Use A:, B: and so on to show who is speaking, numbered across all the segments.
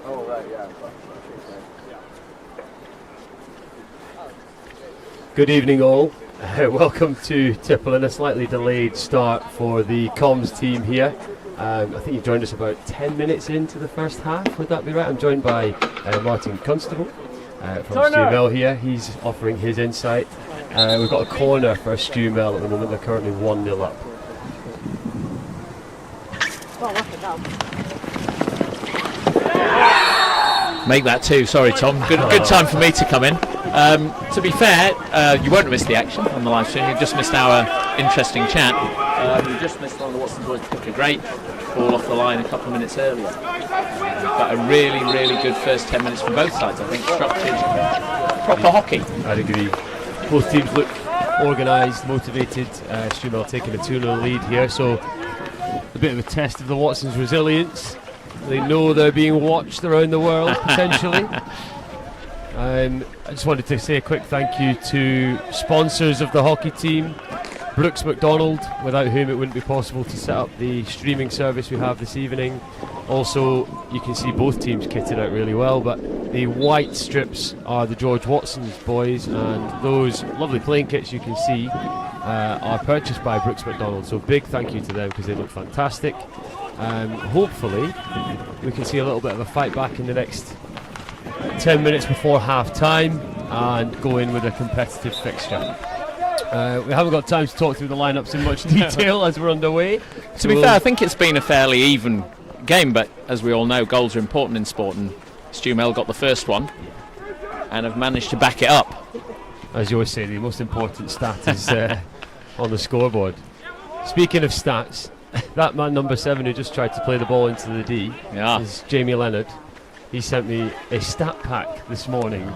A: Oh, right, yeah.
B: Good evening all. Welcome to Tipple in a slightly delayed start for the comms team here. I think you've joined us about 10 minutes into the first half, would that be right? I'm joined by Martin Constable from Stewart here. He's offering his insight. We've got a corner for Stewart at the moment. They're currently 1-0 up.
C: Make that two, sorry Tom. Good time for me to come in. To be fair, you won't have missed the action on the live stream. You've just missed our interesting chat. You just missed one of the Watson boys took a great ball off the line a couple of minutes earlier. But a really, really good first 10 minutes from both sides, I think. Structured, proper hockey.
B: I'd agree. Both teams look organised, motivated. Stewart taking a 2-0 lead here, so a bit of a test of the Watsons' resilience. They know they're being watched around the world, potentially. I just wanted to say a quick thank you to sponsors of the hockey team. Brooks McDonald, without whom it wouldn't be possible to set up the streaming service we have this evening. Also, you can see both teams kitted out really well, but the white strips are the George Watson's boys, and those lovely playing kits you can see are purchased by Brooks McDonald. So big thank you to them because they look fantastic. Hopefully we can see a little bit of a fight back in the next 10 minutes before half time and go in with a competitive fixture. We haven't got time to talk through the lineups in much detail as we're underway.
C: To be fair, I think it's been a fairly even game, but as we all know, goals are important in sport, and Stewart got the first one and have managed to back it up.
B: As you always say, the most important stat is on the scoreboard. Speaking of stats, that man number 7 who just tried to play the ball into the D is Jamie Leonard. He sent me a stat pack this morning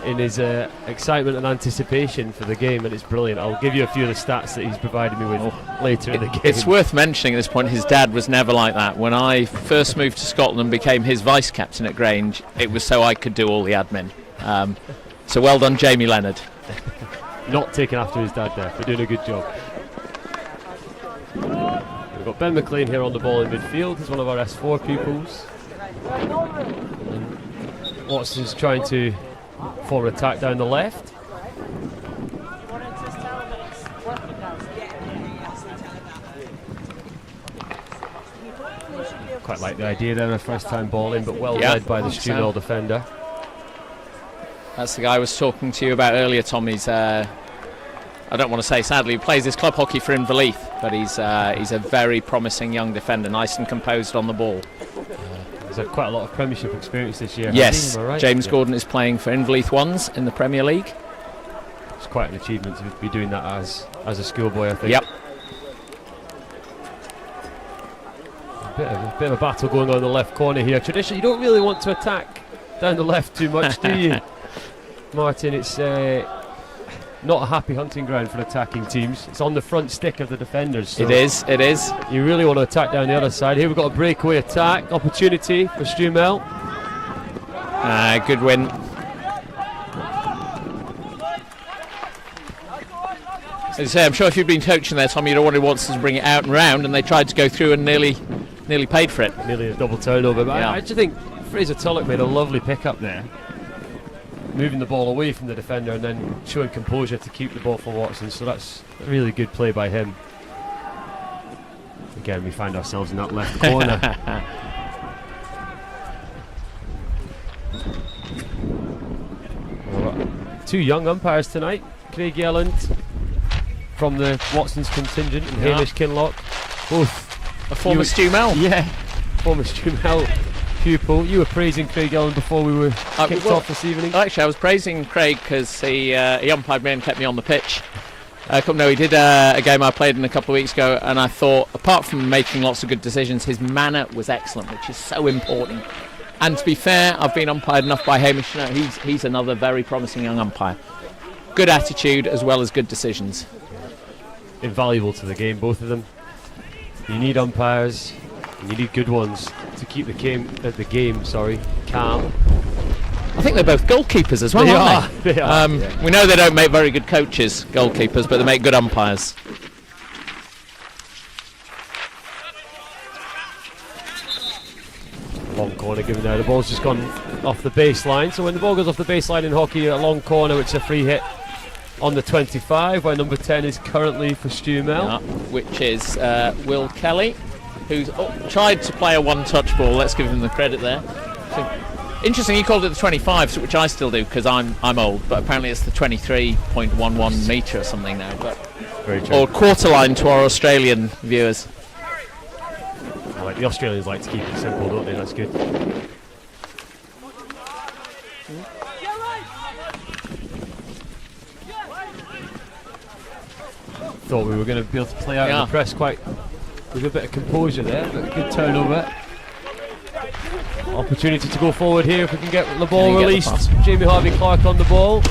B: in his excitement and anticipation for the game, and it's brilliant. I'll give you a few of the stats that he's provided me with later in the game.
C: It's worth mentioning at this point, his dad was never like that. When I first moved to Scotland and became his vice captain at Grange, it was so I could do all the admin. So well done, Jamie Leonard.
B: Not taking after his dad there, but doing a good job. We've got Ben McLean here on the ball in midfield. He's one of our S4 pupils. And Watson's trying to form an attack down the left. Quite like the idea there, a first time ball in, but well led by the Stewart defender.
C: That's the guy I was talking to you about earlier, Tom. He's I don't want to say sadly, he plays his club hockey for Inverleith, but he's a very promising young defender, nice and composed on the ball.
B: He's had quite a lot of Premiership experience this year.
C: Yes,
B: right?
C: James Gordon is playing for Inverleith Ones in the Premier League.
B: It's quite an achievement to be doing that as a schoolboy, I think.
C: Yep.
B: A bit of a battle going on in the left corner here. Traditionally, you don't really want to attack down the left too much, do you, Martin? It's not a happy hunting ground for attacking teams. It's on the front stick of the defenders. So
C: it is.
B: You really want to attack down the other side. Here we've got a breakaway attack opportunity for Stewart.
C: Good win. As I say, I'm sure if you'd been coaching there, Tom, you'd have wanted Watson to bring it out and round, and they tried to go through and nearly paid for it.
B: Nearly a double turnover. But I just think Fraser Tulloch made a lovely pick-up there, moving the ball away from the defender and then showing composure to keep the ball for Watson. So that's a really good play by him. Again, we find ourselves in that left corner. Two young umpires tonight. Craig Yelland from the Watson's contingent and Hamish Kinlock, both
C: a former Stewart.
B: Yeah, former Stewart pupil. You were praising Craig Yelland before we were kicked off this evening.
C: Actually, I was praising Craig because he umpired me and kept me on the pitch. He did a game I played in a couple of weeks ago, and I thought, apart from making lots of good decisions, his manner was excellent, which is so important. And to be fair, I've been umpired enough by Hamish to know he's another very promising young umpire. Good attitude as well as good decisions.
B: Invaluable to the game, both of them. You need umpires, and you need good ones to keep the game calm.
C: I think they're both goalkeepers as well, aren't they?
B: They are. Yeah.
C: We know they don't make very good coaches, goalkeepers, but they make good umpires.
B: Long corner given there. The ball's just gone off the baseline. So when the ball goes off the baseline in hockey, a long corner, which is a free hit on the 25, where number 10 is currently for Stu Mel.
C: Which is Will Kelly, who's tried to play a one-touch ball. Let's give him the credit there. So, interesting, he called it the 25, which I still do because I'm old, but apparently it's the 23.11 metre or something now. But
B: very true.
C: Or quarter line to our Australian viewers.
B: The Australians like to keep it simple, don't they? That's good. Thought we were going to be able to play out in the press quite with a bit of composure there, but good turnover. Opportunity to go forward here if we can get the ball released. Jamie Harvey-Clark on the ball.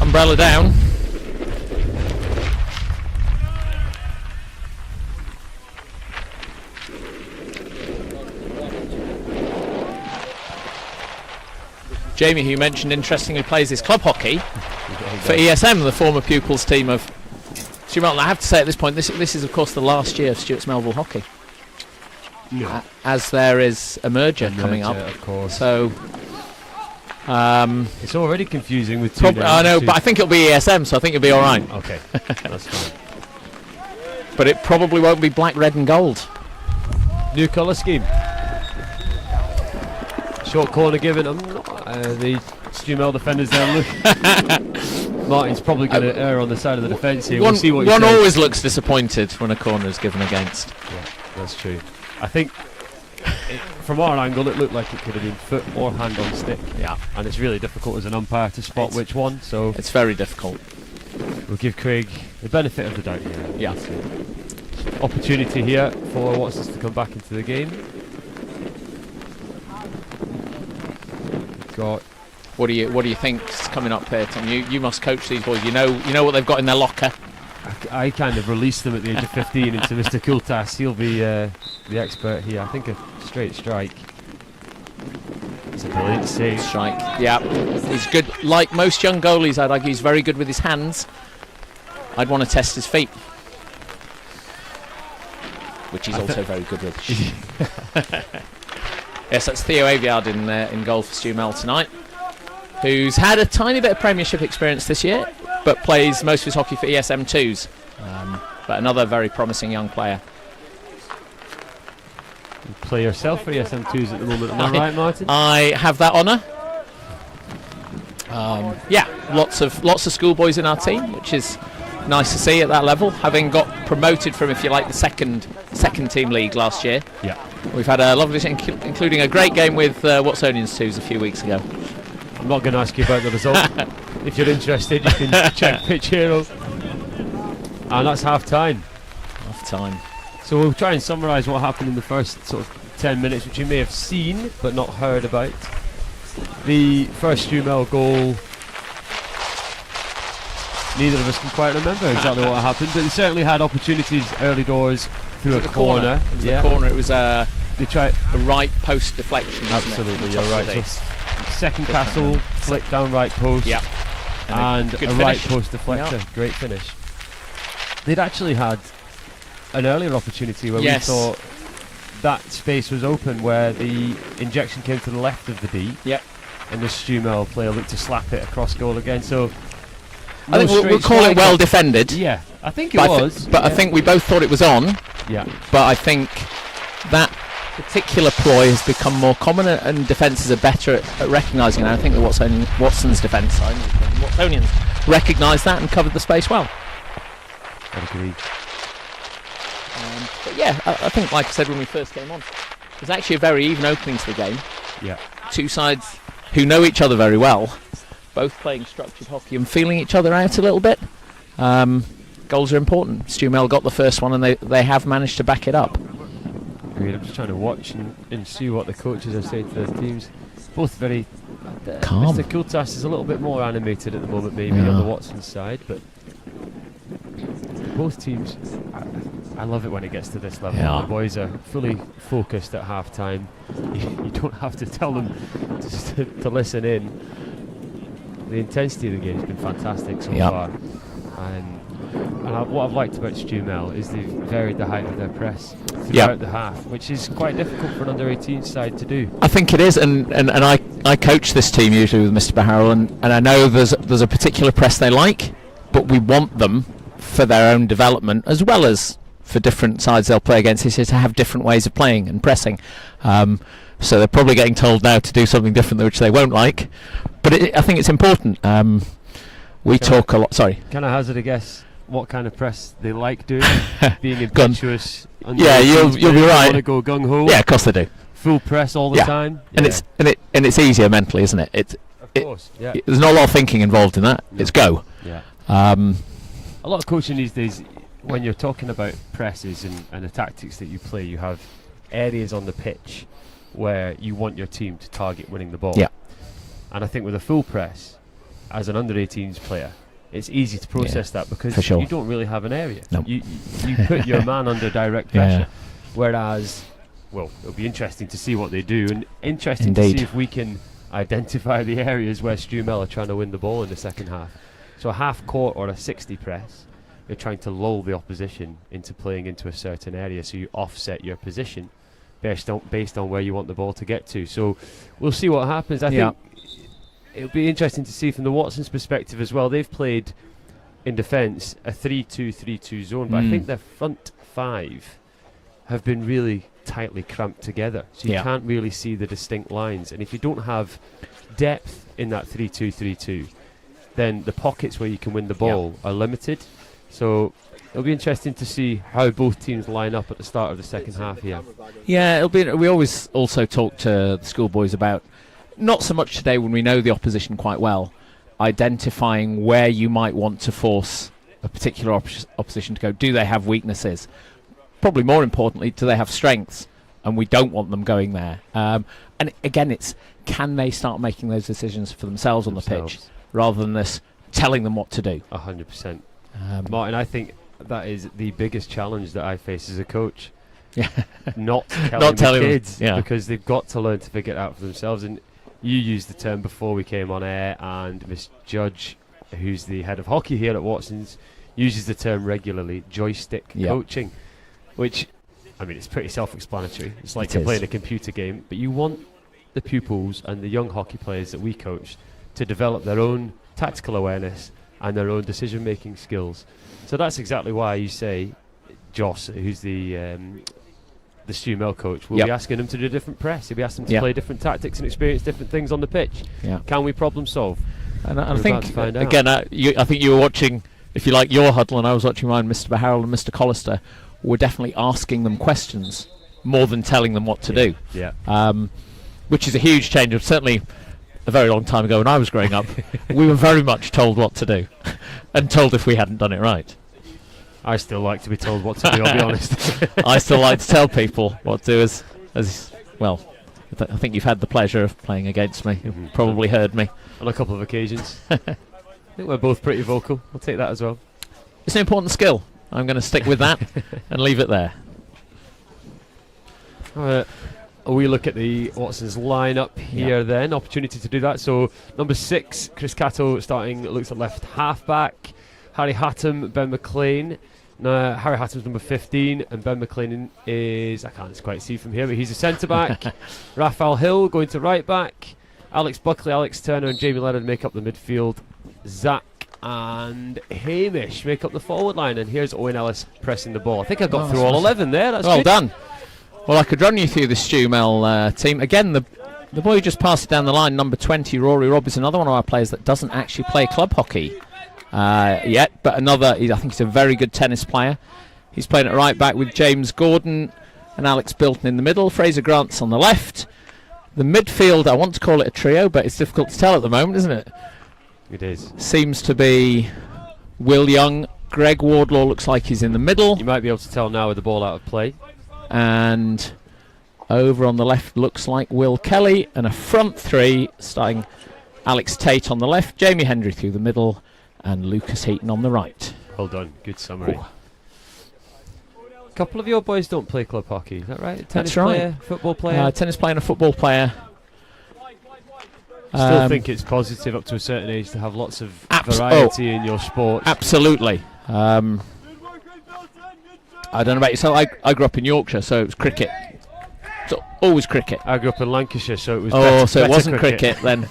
C: Umbrella down. Jamie, who you mentioned, interestingly plays his club hockey for ESM, the former pupils team of Stewart. I have to say at this point, this is of course the last year of Stewart's Melville hockey.
B: Yeah.
C: As there is a merger coming up,
B: of course.
C: So
B: it's already confusing with two names.
C: I know, but I think it'll be ESM, so I think you'll be all right.
B: Okay, that's fine.
C: But it probably won't be black, red, and gold.
B: New colour scheme. Short corner given him. The Stu Mel defenders there. Look, Martin's probably going to err on the side of the defence here. We'll see what
C: one always looks disappointed when a corner is given against.
B: Yeah, that's true. I think from our angle it looked like it could have been foot or hand on stick.
C: Yeah,
B: and it's really difficult as an umpire to spot which one. So
C: it's very difficult.
B: We'll give Craig the benefit of the doubt here.
C: Yeah.
B: Opportunity here for Watsons to come back into the game. Got.
C: What do you think's coming up here, Tom? You must coach these boys. You know what they've got in their locker.
B: I kind of released them at the age of 15 into Mr. Kultas. He'll be the expert here. I think a straight strike. It's a brilliant save.
C: Strike. Yeah, he's good. Like most young goalies, I'd argue he's very good with his hands. I'd want to test his feet, which he's also very good with. Yes, that's Theo Aviard in goal for Stu Mel tonight, who's had a tiny bit of Premiership experience this year, but plays most of his hockey for ESM 2s. But another very promising young player.
B: You play yourself for ESM 2s at the moment, am I right, Martin?
C: I have that honour. Yeah, lots of schoolboys in our team, which is nice to see at that level. Having got promoted from, if you like, the second team league last year.
B: Yeah.
C: We've had a lovely, including a great game with Watsonians 2s a few weeks ago.
B: I'm not going to ask you about the result. If you're interested, you can check Pitch Heroes. And that's half time.
C: Half time.
B: So we'll try and summarise what happened in the first sort of 10 minutes, which you may have seen but not heard about. The first Stu Mel goal, neither of us can quite remember exactly what happened, but they certainly had opportunities early doors through a corner.
C: Yeah. Corner. It was a right post deflection.
B: Absolutely, you're right. So second Castle, flick down right post.
C: Yeah.
B: And a right post deflector. Yeah. Great finish. They'd actually had an earlier opportunity where we thought that space was open, where the injection came to the left of the D.
C: Yep.
B: And the Stu Mel player looked to slap it across goal again. So
C: I think we'll call it well defended.
B: Yeah, I think it was.
C: But I think we both thought it was on.
B: Yeah.
C: But I think that particular ploy has become more common, and defences are better at recognising it. I think the Watson's defence side, Watsonians, recognised that and covered the space well.
B: I agree.
C: But yeah, I think, like I said when we first came on, it was actually a very even opening to the game.
B: Yeah.
C: Two sides who know each other very well, both playing structured hockey and feeling each other out a little bit. Goals are important. Stu Mel got the first one, and they have managed to back it up.
B: Agreed. I'm just trying to watch and see what the coaches are saying to their teams. Both very
C: calm.
B: Mr. Kultas is a little bit more animated at the moment, maybe on the Watsons side, but both teams, I love it when it gets to this level.
C: Yeah.
B: The boys are fully focused at half time. You don't have to tell them just to listen in. The intensity of the game has been fantastic so far. And And what I've liked about Stewart is they've varied the height of their press throughout the half, which is quite difficult for an under-18 side to do.
C: I think it is, and I coach this team usually with Mr. Baharrell, and I know there's a particular press they like, but we want them for their own development as well as for different sides they'll play against this year to have different ways of playing and pressing. So they're probably getting told now to do something different which they won't like, but I think it's important. We talk a lot. Sorry.
B: Can I hazard a guess what kind of press they like doing? Being impetuous.
C: Yeah, you'll be right.
B: Want to go gung ho.
C: Yeah, of course they do.
B: Full press all the time.
C: And it's easier mentally, isn't it?
B: Of course. Yeah.
C: There's not a lot of thinking involved in that. No. It's go.
B: Yeah. A lot of coaching these days, when you're talking about presses and the tactics that you play, you have areas on the pitch where you want your team to target winning the ball.
C: Yeah.
B: And I think with a full press, as an under-18s player, it's easy to process that because you don't really have an area.
C: No.
B: You put your man under direct pressure. Whereas, well, it'll be interesting to see what they do, and interesting to see if we can identify the areas where Stewart are trying to win the ball in the second half. So a half court or a 60 press, you're trying to lull the opposition into playing into a certain area, so you offset your position based on where you want the ball to get to. So we'll see what happens. I think it'll be interesting to see from the Watsons' perspective as well. They've played in defence a 3-2-3-2 zone, but I think their front five have been really tightly cramped together, so you can't really see the distinct lines. And if you don't have depth in that 3-2-3-2, then the pockets where you can win the ball are limited. So it'll be interesting to see how both teams line up at the start of the second half here.
C: Yeah, it'll be. We always also talk to the schoolboys about, not so much today when we know the opposition quite well, identifying where you might want to force a particular opposition to go. Do they have weaknesses? Probably more importantly, do they have strengths? And we don't want them going there. And again, it's, can they start making those decisions for themselves on the pitch rather than this telling them what to do?
B: 100%. Martin, I think that is the biggest challenge that I face as a coach.
C: Yeah.
B: Not telling the kids, because they've got to learn to figure it out for themselves. And you used the term before we came on air, and Miss Judge, who's the head of hockey here at Watsons, uses the term regularly, joystick coaching, which, I mean, it's pretty self-explanatory. It's like you're playing a computer game, but you want the pupils and the young hockey players that we coach to develop their own tactical awareness and their own decision-making skills. So that's exactly why you say Joss, who's the Stewart coach, will be asking them to do different press. He'll be asking them to play different tactics and experience different things on the pitch. Can we problem solve?
C: And I think, again, I think you were watching, if you like, your huddle, and I was watching mine. Mr. Baharrell and Mr. Collister were definitely asking them questions more than telling them what to do. Which is a huge change. Certainly a very long time ago when I was growing up, we were very much told what to do and told if we hadn't done it right.
B: I still like to be told what to do, I'll be honest.
C: I still like to tell people what to do, as well. I think you've had the pleasure of playing against me. You've probably heard me
B: on a couple of occasions. I think we're both pretty vocal. I'll take that as well.
C: It's an important skill. I'm going to stick with that and leave it there.
B: We look at the Watsons lineup here then. Opportunity to do that. So number 6, Chris Cato starting, looks at left half-back. Harry Hatton, Ben McLean. Harry Hatton's number 15, and Ben McLean is, I can't quite see from here, but he's a centre-back. Raphael Hill going to right-back. Alex Buckley, Alex Turner and Jamie Leonard make up the midfield. Zach and Hamish make up the forward line, and here's Owen Ellis pressing the ball. I think I got through all 11 there. That's
C: well
B: good.
C: Done. Well, I could run you through the Stewart team. Again, the boy who just passed it down the line, number 20, Rory Robb, is another one of our players that doesn't actually play club hockey yet, but I think he's a very good tennis player. He's playing at right back with James Gordon and Alex Bilton in the middle. Fraser Grant's on the left. The midfield, I want to call it a trio, but it's difficult to tell at the moment, isn't it?
B: It is.
C: Seems to be Will Young. Greg Wardlaw looks like he's in the middle.
B: You might be able to tell now with the ball out of play.
C: And over on the left looks like Will Kelly, and a front three starting Alex Tate on the left, Jamie Hendry through the middle, and Lucas Heaton on the right.
B: Well done, good summary. A couple of your boys don't play club hockey, is that right? Tennis player, football player?
C: Tennis player and a football player.
B: Still think it's positive up to a certain age to have lots of variety in your sport.
C: Absolutely. I don't know about yourself. I grew up in Yorkshire, so it was cricket. So always cricket.
B: I grew up in Lancashire, so it was
C: so it wasn't cricket then.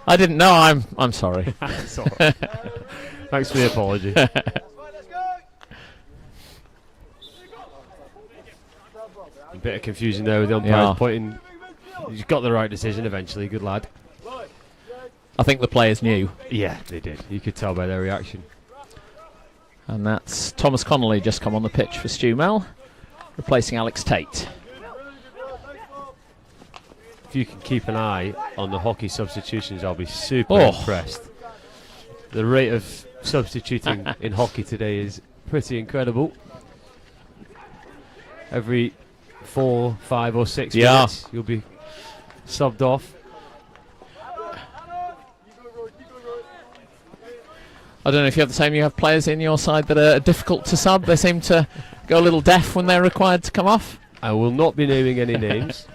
C: I didn't know. I'm sorry.
B: That's all right. Thanks for the apology. A bit of confusion there with the umpires pointing. He's got the right decision eventually. Good lad.
C: I think the players knew.
B: Yeah, they did. You could tell by their reaction.
C: And that's Thomas Connolly just come on the pitch for Stewart, replacing Alex Tate.
B: If you can keep an eye on the hockey substitutions, I'll be super impressed. The rate of substituting in hockey today is pretty incredible. Every 4, 5 or 6 minutes you'll be subbed off.
C: I don't know if you have the same. You have players in your side that are difficult to sub. They seem to go a little deaf when they're required to come off.
B: I will not be naming any names.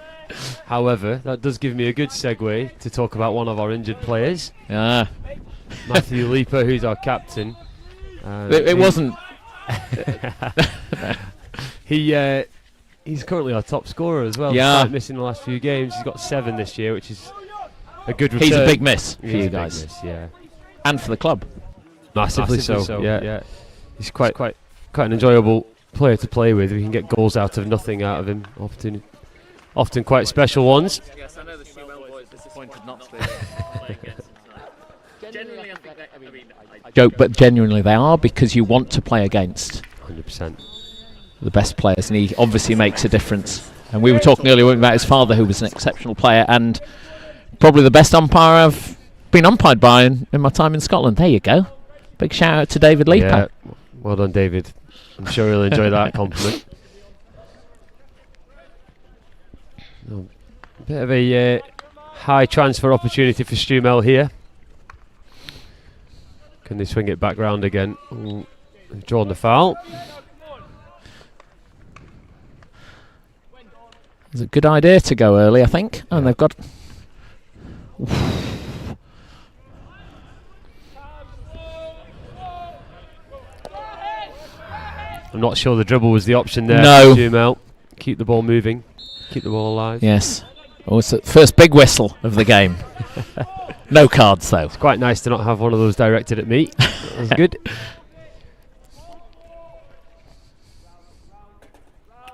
B: However, that does give me a good segue to talk about one of our injured players. Matthew Leaper, who's our captain.
C: It wasn't.
B: He's currently our top scorer as well. Despite missing the last few games. He's got 7 this year, which is a good return.
C: He's a big miss for you guys.
B: Big miss, yeah.
C: And for the club.
B: Massively so. Yeah. He's quite an enjoyable player to play with. We can get goals out of nothing out of him. Often quite special ones.
C: Yes, I know the Stewart boys disappointed not to play against. Genuinely, I joke, but genuinely they are, because you want to play against
B: 100%
C: the best players, and he obviously makes a difference. And we were talking earlier about his father, who was an exceptional player and probably the best umpire I've been umpired by in my time in Scotland. There you go. Big shout out to David Leaper.
B: Yeah, well done, David. I'm sure he'll enjoy that compliment. A bit of a high transfer opportunity for Stewart here. Can they swing it back round again? They've drawn the foul.
C: It's a good idea to go early, I think. And they've got...
B: I'm not sure the dribble was the option there.
C: No.
B: Stewart. Keep the ball moving. Keep the ball alive.
C: Yes. Oh, it's the first big whistle of the game. No cards, though.
B: It's quite nice to not have one of those directed at me. That's good.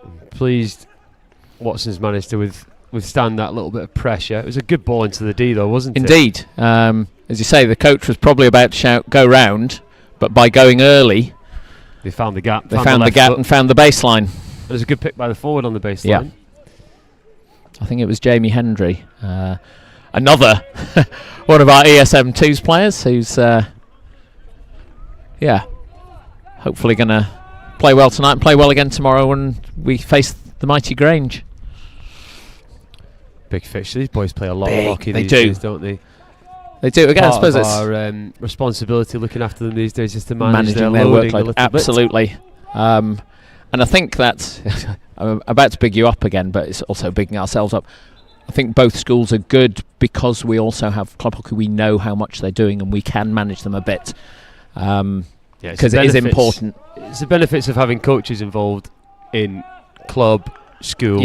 B: I'm pleased Watson's managed to withstand that little bit of pressure. It was a good ball into the D, though, wasn't it?
C: Indeed. As you say, the coach was probably about to shout, "Go round," but by going early,
B: they found the gap.
C: They found the gap and found the baseline.
B: It was a good pick by the forward on the baseline.
C: Yeah. I think it was Jamie Hendry, another one of our ESM2's players, who's hopefully going to play well tonight and play well again tomorrow when we face the mighty Grange.
B: Big fish. These boys play a lot of hockey these days, don't they?
C: They do. Again, I suppose it's
B: our responsibility looking after them these days is to manage their
C: workload.
B: A little
C: Absolutely. And I think that I'm about to big you up again, but it's also bigging ourselves up. I think both schools are good because we also have club hockey. We know how much they're doing and we can manage them a bit. Because it is important.
B: It's the benefits of having coaches involved in club, school,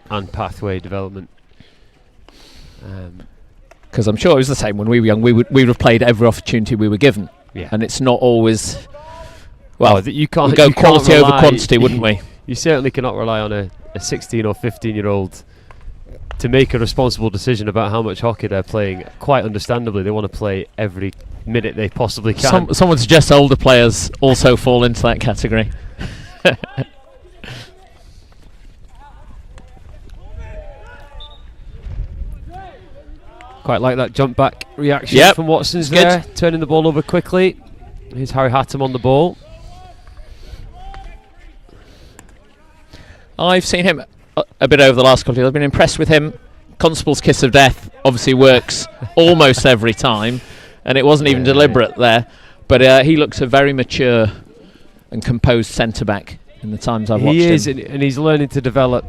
B: and pathway development.
C: Because I'm sure it was the same when we were young. We would have played every opportunity we were given, and it's not always. Well,
B: you can't
C: we'd go quality over quantity, wouldn't we?
B: You certainly cannot rely on a 16 or 15-year-old to make a responsible decision about how much hockey they're playing. Quite understandably, they want to play every minute they possibly can.
C: Someone suggests older players also fall into that category.
B: Quite like that jump back reaction from Watson's there, turning the ball over quickly. Here's Harry Hatton on the ball.
C: I've seen him a bit over the last couple of years. I've been impressed with him. Constable's kiss of death obviously works almost every time, and it wasn't even deliberate there. But he looks a very mature and composed centre-back in the times I've watched him.
B: He is, and he's learning to develop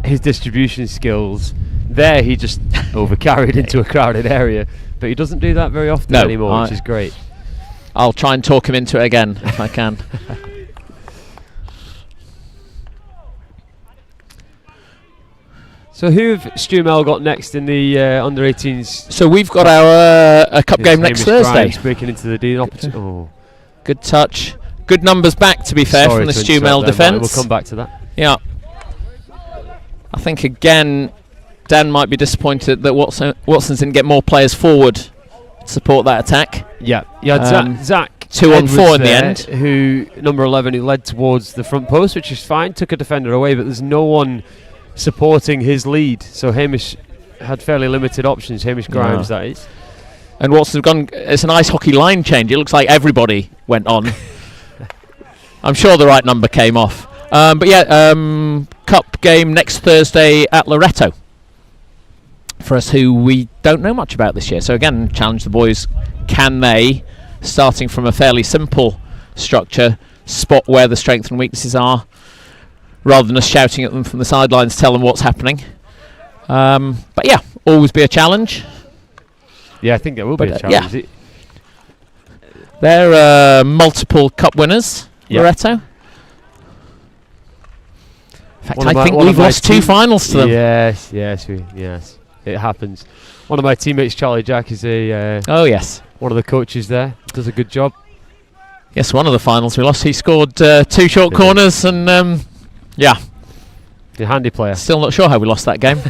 B: his distribution skills. There he just overcarried into a crowded area, but he doesn't do that very often anymore, which is great.
C: I'll try and talk him into it again if I can.
B: So who have Stewart got next in the under-18s?
C: So we've got our a cup game next Thursday.
B: Grimes breaking into the deal.
C: Good touch. Good numbers back, to be fair, from the Stewart defence.
B: We'll come back to that.
C: Yeah. I think, again, Dan might be disappointed that Watson's didn't get more players forward to support that attack.
B: Yeah. Zach
C: 2 on 4 in the end.
B: Who, number 11, who led towards the front post, which is fine, took a defender away, but there's no one supporting his lead. So Hamish had fairly limited options, Hamish Grimes, that is.
C: And Watson's gone, it's an ice hockey line change. It looks like everybody went on. I'm sure the right number came off. But yeah, cup game next Thursday at Loretto for us, who we don't know much about this year. So again, challenge the boys. Can they, starting from a fairly simple structure, spot where the strengths and weaknesses are, rather than us shouting at them from the sidelines, tell them what's happening. But yeah, always be a challenge.
B: Yeah, I think there will be a challenge.
C: Yeah. They're multiple cup winners, Loretto. In fact, I think we've lost 2 finals to them.
B: Yes, it happens. One of my teammates, Charlie Jack, is one of the coaches there. Does a good job.
C: Yes, one of the finals we lost. He scored 2 short corners, and yeah,
B: a handy player.
C: Still not sure how we lost that game.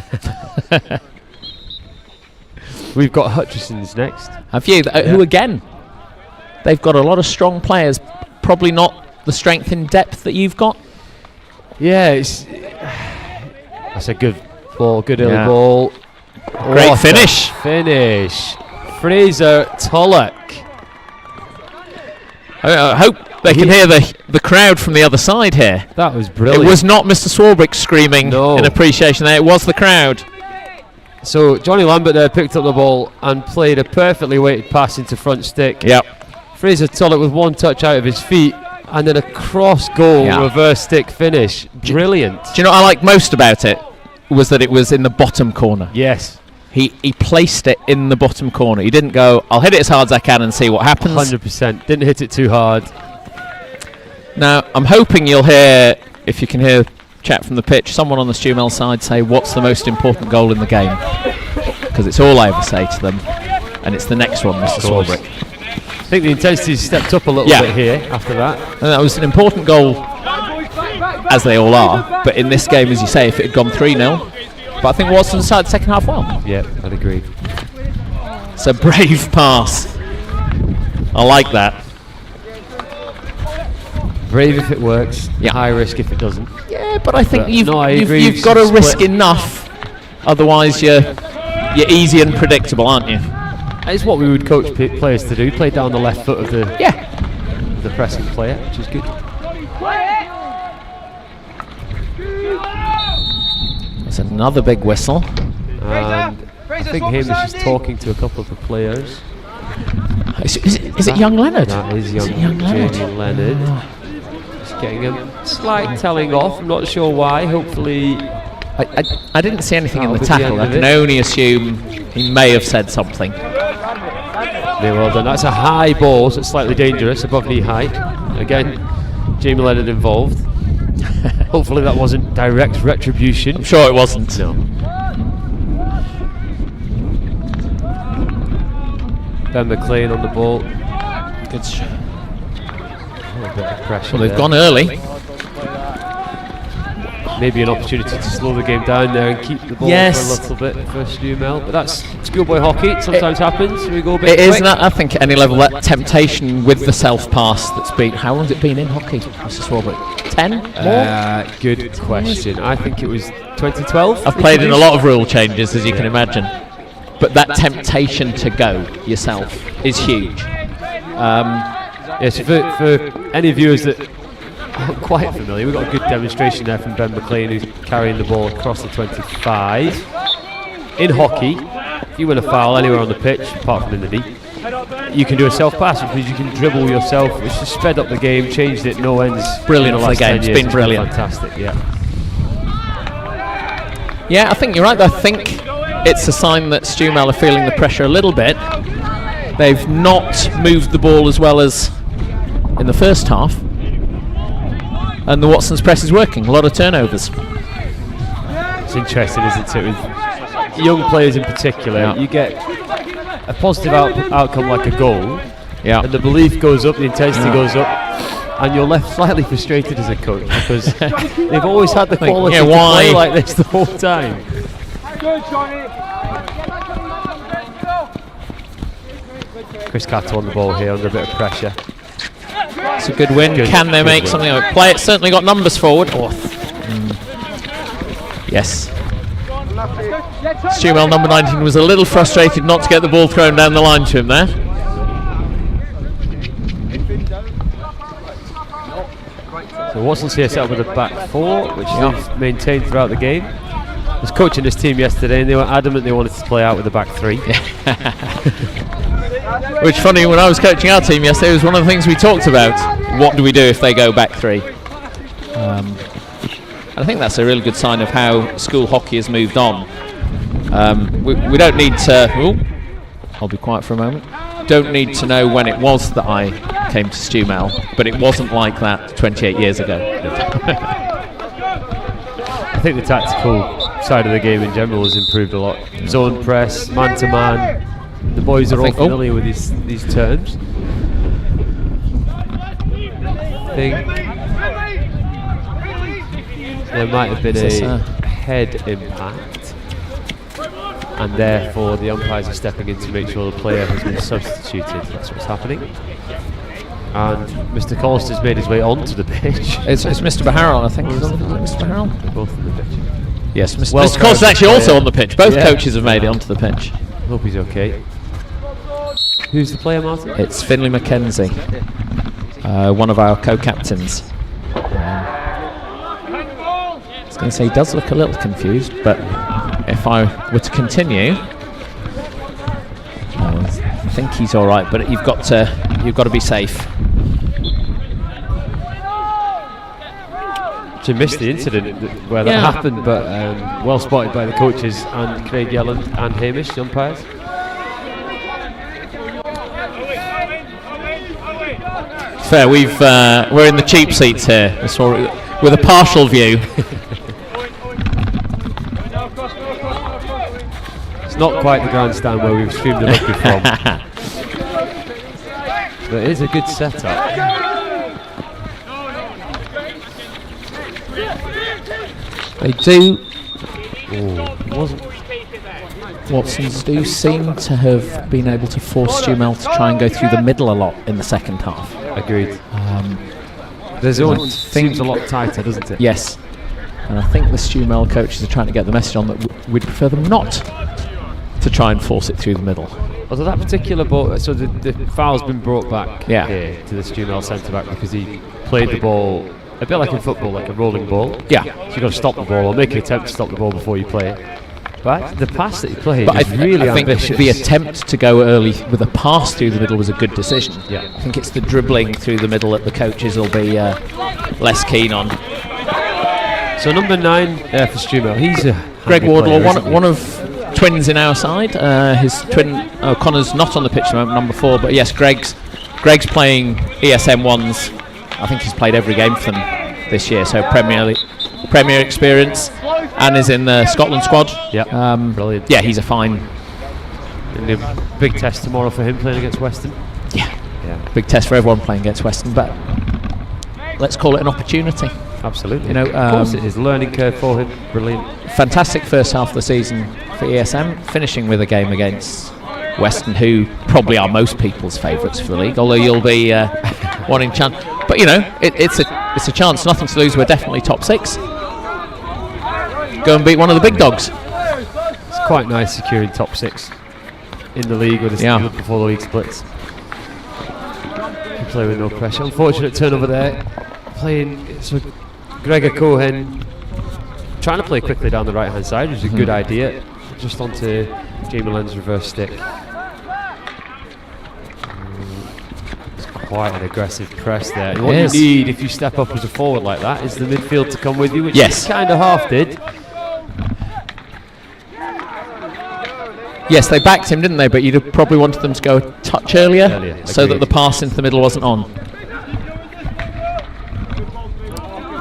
B: We've got Hutchison's next.
C: Have you? Who again? They've got a lot of strong players. Probably not the strength in depth that you've got.
B: Yeah, that's a good ball, good early ball.
C: Great finish.
B: Fraser Tullock.
C: I hope they can hear the crowd from the other side here.
B: That was brilliant.
C: It was not Mr. Swarbrick screaming in appreciation there. It was the crowd.
B: So Johnny Lambert there picked up the ball and played a perfectly weighted pass into front stick.
C: Yep.
B: Fraser Tullock with one touch out of his feet and then a cross goal reverse stick finish. Brilliant.
C: Do you know what I like most about it? Was that it was in the bottom corner.
B: Yes.
C: He placed it in the bottom corner. He didn't go, I'll hit it as hard as I can and see what happens.
B: 100%. Didn't hit it too hard.
C: Now, I'm hoping you'll hear, if you can hear chat from the pitch, someone on the Stewart side say, what's the most important goal in the game? Because it's all I ever say to them. And it's the next one, Mr. Swarbrick.
B: I think the intensity stepped up a little bit here after that.
C: And that was an important goal, as they all are. But in this game, as you say, if it had gone 3-0, but I think Watson decided second half well.
B: Yeah, I'd agree.
C: It's a brave pass. I like that.
B: Brave if it works, high risk if it doesn't.
C: Yeah, but I think you've
B: got
C: to risk enough. Otherwise, you're easy and predictable, aren't you?
B: It's what we would coach players to do. Play down the left foot of the pressing player, which is good.
C: That's another big whistle.
B: And I think Hamish is talking to a couple of the players.
C: Is it young Leonard?
B: That is young Jamie Leonard. Just getting a slight telling off. I'm not sure why. Hopefully,
C: I didn't see anything in the tackle. I can only assume he may have said something.
B: Very well done. That's a high ball, so it's slightly dangerous, above knee height. Again, Jamie Leonard involved. Hopefully that wasn't direct retribution.
C: I'm sure it wasn't.
B: No. Ben McLean on the ball.
C: Good.
B: A bit of pressure.
C: Well, they've gone early.
B: Maybe an opportunity to slow the game down there and keep the ball for a little bit for Stewart. But that's schoolboy hockey. It sometimes happens. We go a bit quick.
C: Isn't that, I think, at any level, that temptation with the self-pass that's been... How long has it been in hockey, Mr. Swarbrick? 10? More?
B: Good question. I think it was 2012.
C: I've played in a lot of rule changes, as you can imagine. But that temptation to go yourself is huge.
B: Yes, for any viewers that aren't quite familiar, we've got a good demonstration there from Ben McLean, who's carrying the ball across the 25. In hockey, if you win a foul anywhere on the pitch, apart from in the knee, you can do a self-pass, which means you can dribble yourself, which has sped up the game, changed it, no ends.
C: Brilliant for the game, it's been brilliant.
B: Fantastic,
C: Yeah, I think you're right. I think it's a sign that Stewart are feeling the pressure a little bit. They've not moved the ball as well as in the first half. And the Watsons press is working. A lot of turnovers.
B: It's interesting, isn't it, with young players in particular. You get a positive outcome like a goal, and the belief goes up, the intensity goes up, and you're left slightly frustrated as a coach because they've always had the quality to play like this the whole time. Chris Cato on the ball here under a bit of pressure.
C: It's a good win. Can they make something of it? Play it. Certainly got numbers forward. Yes. Stewart, number 19, was a little frustrated not to get the ball thrown down the line to him there.
B: So Watson's here set up with a back four, which they've maintained throughout the game. I was coaching this team yesterday and they were adamant they wanted to play out with a back three.
C: Which, funny, when I was coaching our team yesterday, it was one of the things we talked about. What do we do if they go back three? I think that's a really good sign of how school hockey has moved on. We don't need to... I'll be quiet for a moment. Don't need to know when it was that I came to Stewmel, but it wasn't like that 28 years ago.
B: I think the tactical side of the game in general has improved a lot. Zone press, man-to-man. The boys are all familiar with these terms. I think there might have been a head impact, and therefore the umpires are stepping in to make sure the player has been substituted. That's what's happening. And Mr. Collister's made his way onto the pitch.
C: It's Mr. Baharrel, I think. Is it Mr. Baharrel?
B: They're both on the pitch.
C: Yes, Mr. Collister's actually also on the pitch. Both coaches have made it onto the pitch.
B: Hope he's okay. Who's the player, Martin?
C: It's Finlay Mackenzie, one of our co-captains. I was going to say he does look a little confused, but if I were to continue, I think he's all right. But you've got to be safe.
B: She missed the incident where that happened, but well spotted by the coaches and Craig Yelland and Hamish, the umpires.
C: Fair, we're in the cheap seats here, with a partial view.
B: It's not quite the grandstand where we've streamed the rugby from, but it is a good setup.
C: They do. Watsons do seem to have been able to force Stewmel to try and go through the middle a lot in the second half.
B: Agreed. The zone seems a lot tighter, doesn't it?
C: Yes. And I think the Stewmel coaches are trying to get the message on that we'd prefer them not to try and force it through the middle.
B: Although that particular ball, so the foul's been brought back here to the Stewmel centre-back because he played the ball a bit like in football, like a rolling ball.
C: Yeah.
B: So you've got to stop the ball or make an attempt to stop the ball before you play it. But the pass that he played is really ambitious.
C: I think the attempt to go early with a pass through the middle was a good decision.
B: Yeah.
C: I think it's the dribbling through the middle that the coaches will be less keen on.
B: So number 9 for Stewmel, he's a
C: Greg Wardlaw, one of twins in our side. His twin Connor's not on the pitch at the moment, number 4, but yes, Greg's playing ESM 1s. I think he's played every game for them this year, so Premier experience, and is in the Scotland squad.
B: Yeah, brilliant.
C: Yeah, he's a fine.
B: And a big test tomorrow for him playing against Western.
C: Yeah, big test for everyone playing against Western, but let's call it an opportunity.
B: Absolutely.
C: You know,
B: of course it is. Learning curve for him. Brilliant.
C: Fantastic first half of the season for ESM, finishing with a game against Western, who probably are most people's favourites for the league, although you'll be wanting chance. But you know, it's a chance, nothing to lose. We're definitely top 6. Go and beat one of the big dogs.
B: It's quite nice securing top 6 in the league with the before the league splits. Can play with no pressure. Unfortunate turnover there. Playing so Gregor Cohen trying to play quickly down the right hand side, which is a good idea. Just onto Jamie Len's reverse stick. It's quite an aggressive press there. And what you need if you step up as a forward like that is the midfield to come with you, which he kind of half did.
C: Yes, they backed him, didn't they? But you'd have probably wanted them to go a touch earlier. So that the pass into the middle wasn't on.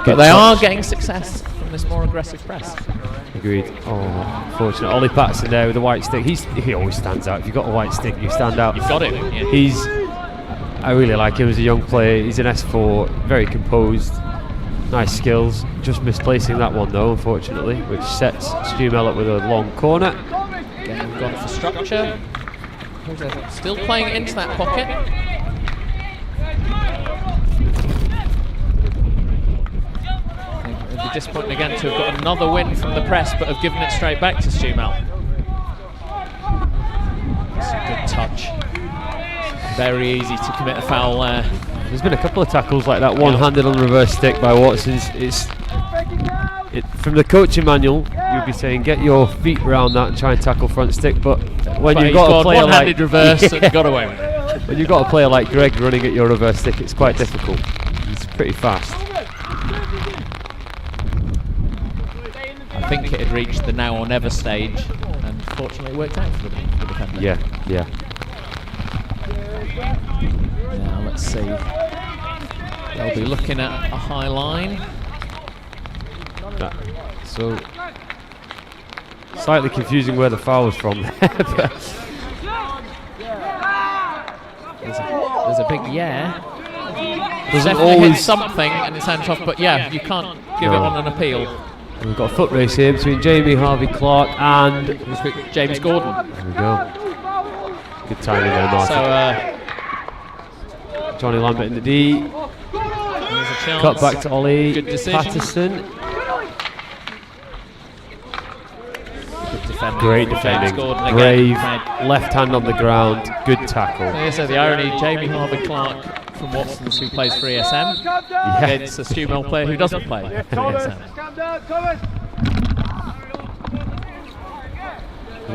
C: But they are getting success from this more aggressive press.
B: Agreed. Oh, unfortunate. Ollie Patterson there with the white stick. He always stands out. If you've got a white stick, you stand out.
C: You've got it. Yeah.
B: I really like him as a young player. He's an S4, very composed, nice skills. Just misplacing that one though, unfortunately, which sets Stewart up with a long corner.
C: Again, we've gone for structure. Still playing it into that pocket. It'd be disappointing again to have got another win from the press, but have given it straight back to Stewart. That's a good touch. Very easy to commit a foul there.
B: There's been a couple of tackles like that, one-handed on the reverse stick by Watson's. From the coaching manual, you'd be saying get your feet around that and try and tackle front stick, but when you've got a player like
C: reverse and got away with it.
B: When you've got a player like Greg running at your reverse stick, it's quite difficult. He's pretty fast.
C: I think it had reached the now or never stage, and fortunately it worked out for the defender.
B: Yeah.
C: Now let's see. They'll be looking at a high line.
B: So slightly confusing where the foul was from.
C: There's a big yeah.
B: Doesn't
C: Definitely
B: always
C: hit something and it's hand off, but yeah, you can't give it on an appeal.
B: We've got a foot race here between Jamie Harvey Clark and
C: James Gordon.
B: There we go. Good timing there, Martin.
C: So
B: Johnny Lambert in the D. Cut back to Ollie Patterson. Great defending. Brave. Left hand on the ground. Good tackle.
C: Yeah, so the irony, Jamie Harvey Clark from Watson's, who plays for ESM, against a Stewart player who doesn't play for ESM.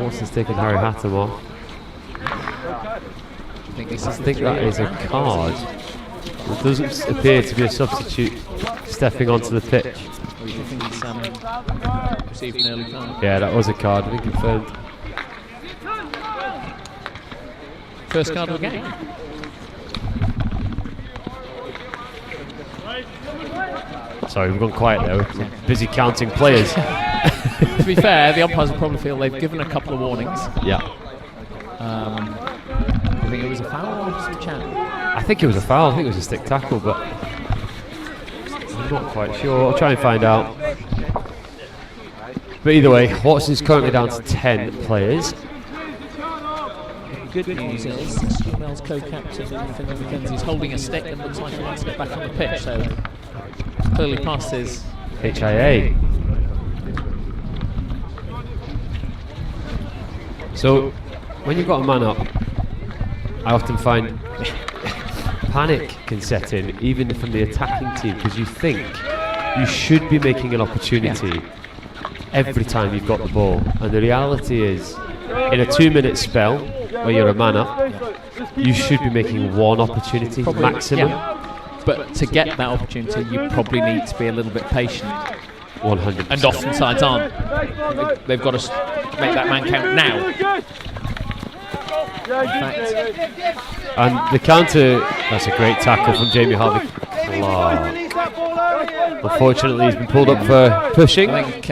B: Watson's taking Harry Hatton off. I think that is a card. It doesn't appear to be a substitute stepping onto the pitch.
C: Do you think he's received an early card?
B: Yeah, that was a card. I think confirmed.
C: First card of the game.
B: Sorry, we've gone quiet there. We're busy counting players.
C: To be fair, the umpires will probably feel they've given a couple of warnings.
B: Yeah.
C: I think it was a foul or just a chant?
B: I think it was a foul. I think it was a stick tackle, but I'm not quite sure. I'll try and find out. But either way, Watson's currently down to 10 players.
C: Good news is Stewart's co-captain Finlay McKenzie's holding a stick and looks like he wants to get back on the pitch, so clearly past his
B: HIA. So when you've got a man up, I often find panic can set in, even from the attacking team, because you think you should be making an opportunity every time you've got the ball. And the reality is, in a 2-minute spell where you're a man up, you should be making one opportunity maximum.
C: Yeah. But to get that opportunity, you probably need to be a little bit patient.
B: 100%.
C: And oftentimes aren't. They've got to make that man count now.
B: And the counter, that's a great tackle from Jamie Harvey Clark. Unfortunately, he's been pulled up for pushing.
C: I think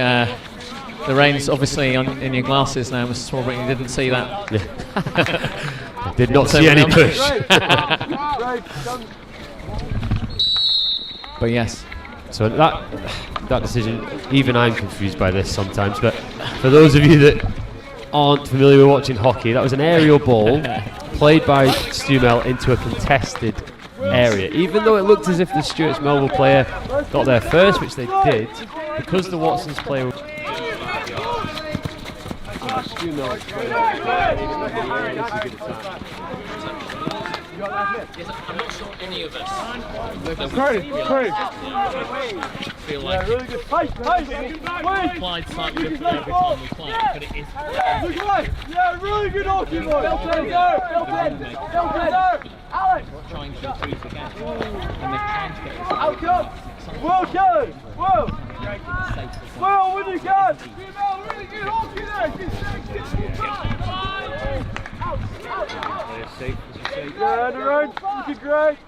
C: the rain's obviously in your glasses now, Mr. Swarbrick. You didn't see that.
B: Yeah. I did not see any push.
C: But yes.
B: So that decision, even I'm confused by this sometimes, but for those of you that aren't familiar with watching hockey, that was an aerial ball played by Stewart into a contested area. Even though it looked as if the Stewart's Melville player got there first, which they did, because the Watson's player
C: I'm not sure any of us feel like applied slightly differently every time we play, but it is
A: really good hockey, boy.
C: trying to increase the gap, and they're trying to get this
A: outcome. Well done. Well, when you can. Really good hockey there. Yeah, the road, looking great.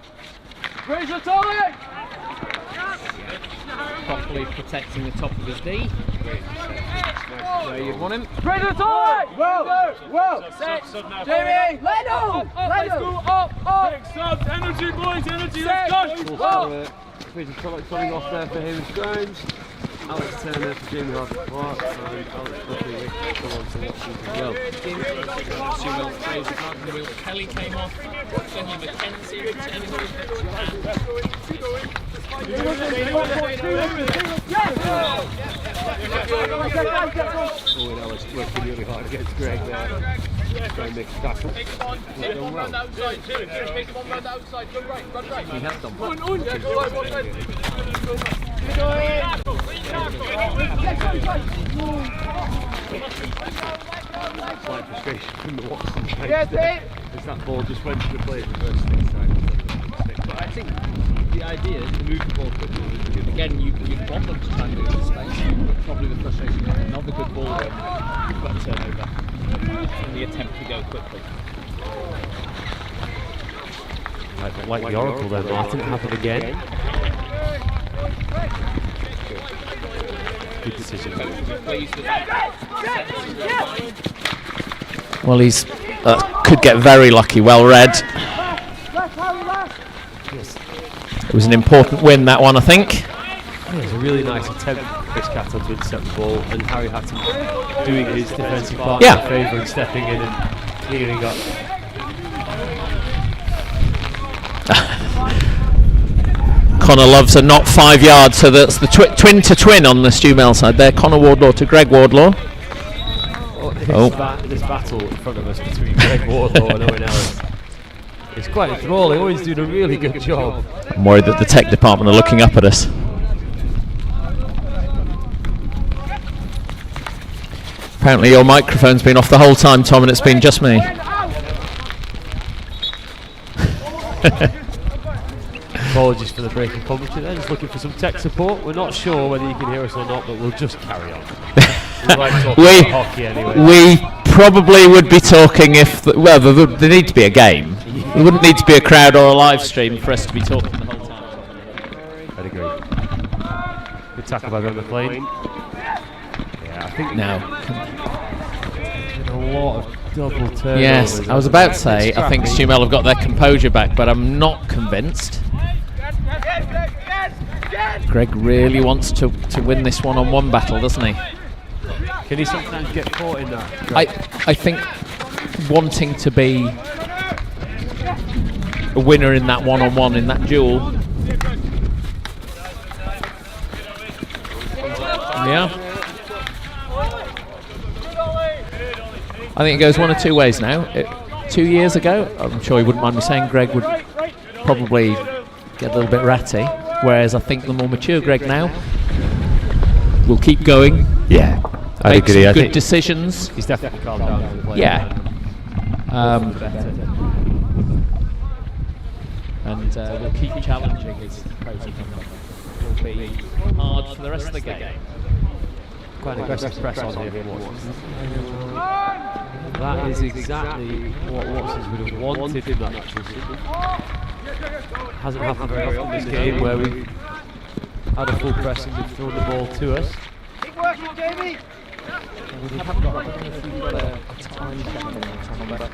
A: Raise the target.
C: Properly protecting the top of his D. Where you'd want him.
A: Raise the target. Well. Jamie, let go. Up. Subs, energy, boys, energy. Let's go.
B: Coming off there for Hamish Jones. Alex Turner for Jamie Harvey-Clark and Alex Buckley come on to watch as well.
C: Kelly came off. Sonia McKenzie returning
B: Owen Ellis working really hard against Greg there. Trying to make a tackle. He's done well. He has done well. Slight frustration from the Watson side as that ball just went to the play the first time. But I think the idea is to move the ball quickly.
C: Again, you want them to try and move the space. Probably the frustration is another good ball when you've got a turnover and the attempt to go quickly.
B: Like the Oracle there, Martin, happen again. Good decision.
C: Well, he's could get very lucky. Well read. It was an important win, that one, I think.
B: It was a really nice attempt from Chris Catton to intercept the ball, and Harry Hatton doing his defensive part in favour and stepping in and clearing up.
C: Connor loves a not 5 yards, so that's the twin to twin on the Stu Mel side there. Connor Wardlaw to Greg Wardlaw.
B: This battle in front of us between Greg Wardlaw and Owen Ellis. It's quite enthralling. Owen's doing a really good job.
C: I'm worried that the tech department are looking up at us. Apparently your microphone's been off the whole time, Tom, and it's been just me.
B: Apologies for the breaking commentary there, just looking for some tech support. We're not sure whether you can hear us or not, but we'll just carry on. We like talking about hockey anyway.
C: We probably would be talking if, there needs to be a game. There wouldn't need to be a crowd or a live stream for us to be talking the whole time.
B: I'd agree. Good tackle by Ben McLean. Yeah, I think now. A lot of double turnovers.
C: Yes, I was about to say, I think Stu Mel have got their composure back, but I'm not convinced. Greg really wants to win this one-on-one battle, doesn't he?
B: Can he sometimes get caught in that?
C: I think wanting to be a winner in that one-on-one, in that duel. Yeah. I think it goes one of two ways now. 2 years ago, I'm sure he wouldn't mind me saying, Greg would probably get a little bit ratty, whereas I think the more mature Greg now will keep going.
B: Yeah, I
C: make
B: agree.
C: some good decisions.
B: He's definitely calmed down as a player.
C: Yeah. And we'll keep challenging his pros and cons. Will be hard for the rest of the game.
B: Quite an aggressive press on here from Watson. That is exactly what Watsons would have wanted in that position. Hasn't happened very often in this game where we've had a full press and they've thrown the ball to us.
A: Keep working, Jamie.
C: We haven't got a time check on the channel, but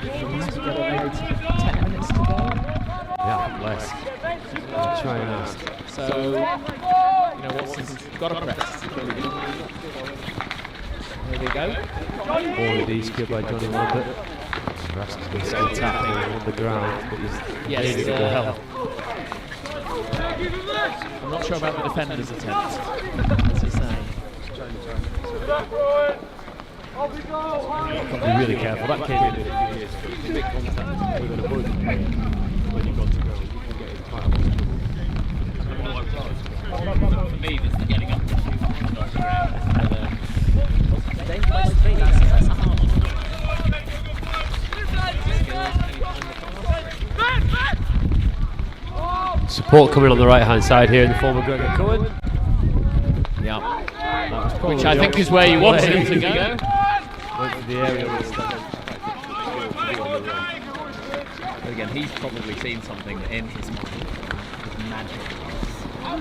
C: we must get maybe 10 minutes to go.
B: Yeah, less. I'll try and ask.
C: So, Watson's got a press. There we go.
B: Ball release good by Johnny Lambert. Rasmussen's still tackling on the ground, but he's needing the help.
C: I'm not sure about the defender's attempt. What's he saying?
B: Got to be really careful. That came in a few years ago. If you make contact with an opposing player when you've got to go, you can get it quite a lot.
C: For me, there's the getting up to shoot on the ground.
B: Support coming on the right hand side here in the form of Gregor Cohen.
C: Yeah. Which I think is where you wanted him to go.
B: Went for the area
C: again, he's probably seen something that in his mind is magic. I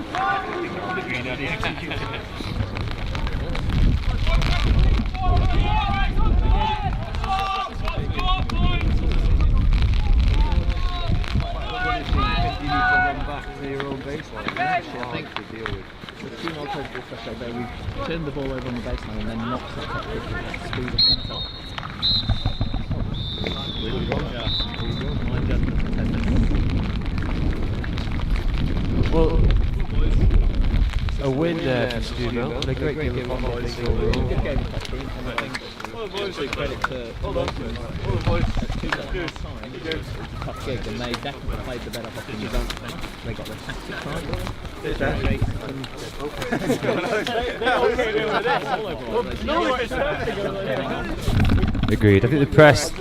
C: think we deal with the 2-0 total threshold there. We turned the ball over on the baseline and then knocked it up quickly at the speed of the top.
B: Well, a win there for Stewart and a great game of hockey, I think, overall.
C: Good game of hockey, and I think credit to Melville. At 2-0 half-time, it was a tough gig, and they definitely played the better hockey. They got their tactics right.
B: Agreed. I think the press,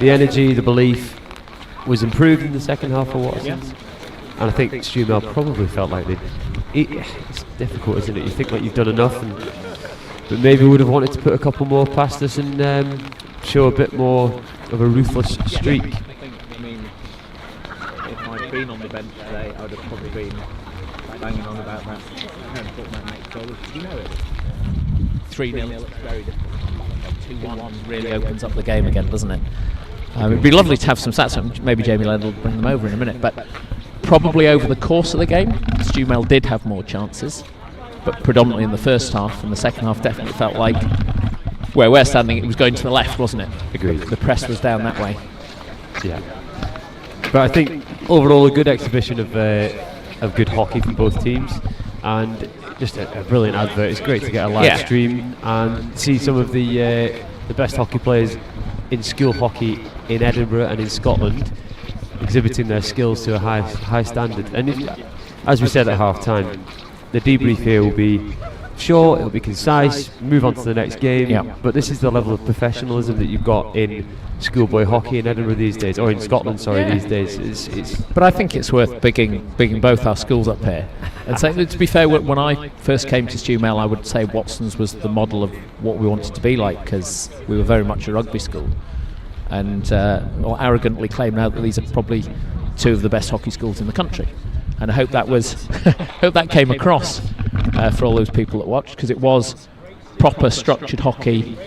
B: the energy, the belief was improved in the second half for Watsons. And I think Stewart probably felt like it's difficult, isn't it? You think like you've done enough, but maybe would have wanted to put a couple more past us and show a bit more of a ruthless streak.
C: I mean, if I'd been on the bench today, I would have probably been banging on about that. Talking about next goal. Did you know it? 3-0. It's very difficult. 2-1 really opens up the game again, doesn't it? It'd be lovely to have some stats. Maybe Jamie Leonard will bring them over in a minute, but probably over the course of the game, Stewart did have more chances, but predominantly in the first half, and the second half definitely felt like where we're standing, it was going to the left, wasn't it?
B: Agreed.
C: The press was down that way.
B: Yeah. But I think overall a good exhibition of good hockey from both teams, and just a brilliant advert. It's great to get a live stream and see some of the best hockey players in school hockey in Edinburgh and in Scotland exhibiting their skills to a high standard. And as we said at half time, the debrief here will be short, it'll be concise, move on to the next game, but this is the level of professionalism that you've got in schoolboy hockey in Edinburgh these days, or in Scotland, these days.
C: But I think it's worth bigging both our schools up here. And so, to be fair, when I first came to Stewart, I would say Watson's was the model of what we wanted to be like, because we were very much a rugby school. And I'll arrogantly claim now that these are probably two of the best hockey schools in the country. And I hope that hope that came across for all those people that watched, because it was proper structured hockey,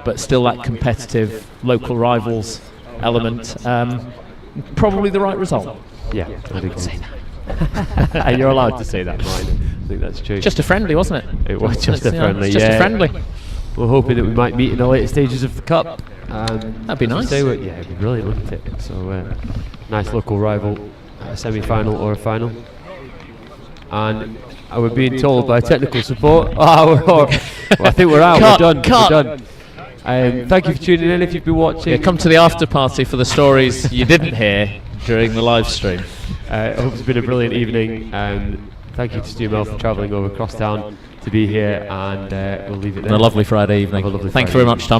C: but still that competitive local rivals element. Probably the right result.
B: Yeah, I would say that. And you're allowed to say that, Brian. I think that's true.
C: Just a friendly, wasn't it?
B: It was just a friendly.
C: Just a friendly.
B: We're hoping that we might meet in the later stages of the cup.
C: That'd be nice.
B: It'd be brilliant, wouldn't it? So, nice local rival, a semi-final or a final. And we're being told by technical support, well, I think we're out. We're done. Thank you for tuning in. If you've been watching,
C: come to the after party for the stories you didn't hear during the live stream.
B: I hope it's been a brilliant evening. Thank you to Stewart for travelling over across town to be here, and we'll leave it there.
C: A lovely Friday evening. Thank you very much, Tom.